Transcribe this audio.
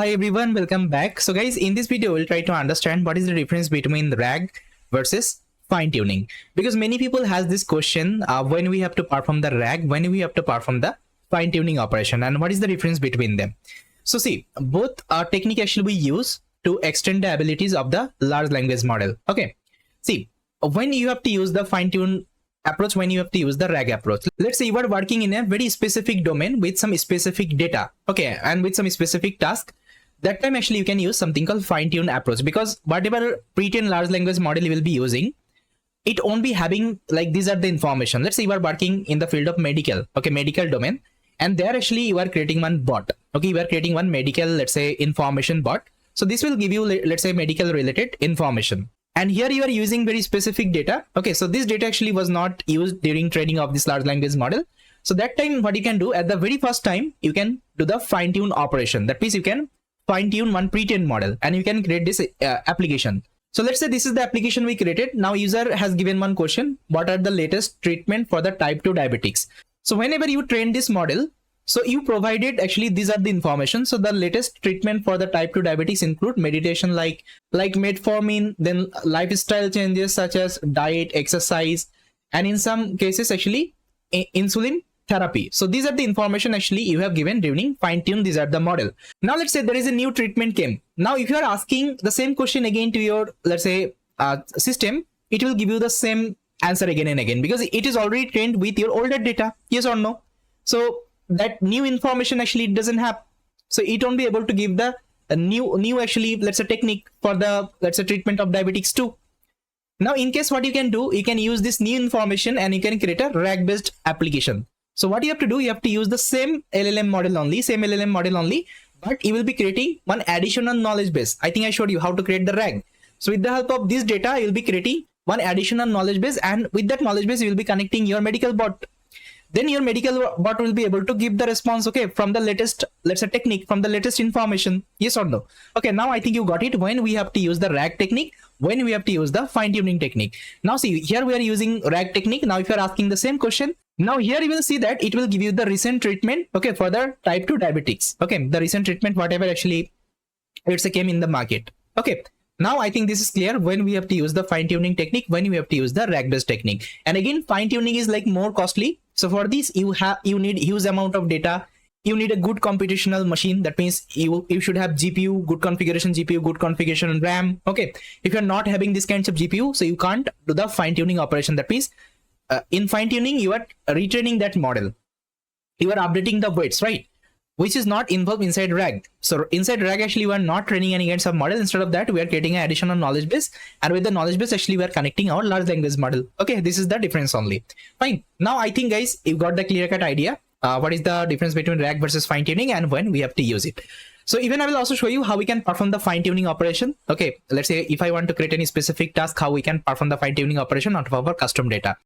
Hi everyone, welcome back. So guys, in this video we'll try to understand what is the difference between RAG versus fine tuning, because many people has this question when we have to perform the RAG, when we have to perform the fine tuning operation, and what is the difference between them. So see, both technique actually we use to extend the abilities of the large language model. Okay, see, when you have to use the fine tune approach, when you have to use the RAG approach, let's say you are working in a very specific domain with some specific data, okay, and with some specific task. That time actually you can use something called fine-tune approach, because whatever pre-trained large language model you will be using, it won't be having like these are the information. Let's say you are working in the field of medical, okay, medical domain, and there actually you are creating one bot, okay, you are creating one medical, let's say, information bot. So this will give you, let's say, medical related information, and here you are using very specific data. Okay, so this data actually was not used during training of this large language model. So that time what you can do, at the very first time you can do the fine-tune operation. That means you can fine-tune one pre-trained model and you can create this application. So let's say this is the application we created. Now user has given one question: what are the latest treatment for the type 2 diabetics? So whenever you train this model, so you provided actually these are the information. So the latest treatment for the type 2 diabetics include meditation like metformin, then lifestyle changes such as diet, exercise, and in some cases actually insulin therapy. So these are the information actually you have given during fine tune. These are the model. Now let's say there is a new treatment came. Now if you are asking the same question again to your, let's say, system, it will give you the same answer again and again, because it is already trained with your older data. Yes or no? So that new information actually it doesn't have. So it won't be able to give the new actually, let's say, technique for the, let's say, treatment of diabetics too. Now in case what you can do, you can use this new information and you can create a RAG based application. So what you have to do, you have to use the same LLM model only, but you will be creating one additional knowledge base. I think I showed you how to create the RAG. So with the help of this data, you will be creating one additional knowledge base, and with that knowledge base, you will be connecting your medical bot. Then your medical bot will be able to give the response, okay, from the latest, let's say, technique, from the latest information. Yes or no? Okay, now I think you got it. When we have to use the RAG technique, when we have to use the fine-tuning technique. Now see, here we are using RAG technique. Now if you are asking the same question, now here you will see that it will give you the recent treatment, okay, for the type 2 diabetics. Okay, the recent treatment, whatever actually it's came in the market. Okay, now I think this is clear when we have to use the fine-tuning technique, when we have to use the RAG based technique. And again, fine-tuning is like more costly. So for this you need huge amount of data. You need a good computational machine. That means you should have GPU, good configuration GPU, good configuration RAM. Okay, if you're not having this kinds of GPU, so you can't do the fine-tuning operation. That means in fine-tuning you are retraining that model, you are updating the weights, right, which is not involved inside RAG. So inside RAG actually we are not training any kinds of model. Instead of that, we are creating an additional knowledge base, and with the knowledge base actually we are connecting our large language model. Okay, this is the difference only. Fine. Now I think guys, you got the clear-cut idea what is the difference between RAG versus fine-tuning and when we have to use it. So even I will also show you how we can perform the fine-tuning operation. Okay, let's say if I want to create any specific task, how we can perform the fine-tuning operation on top of our custom data.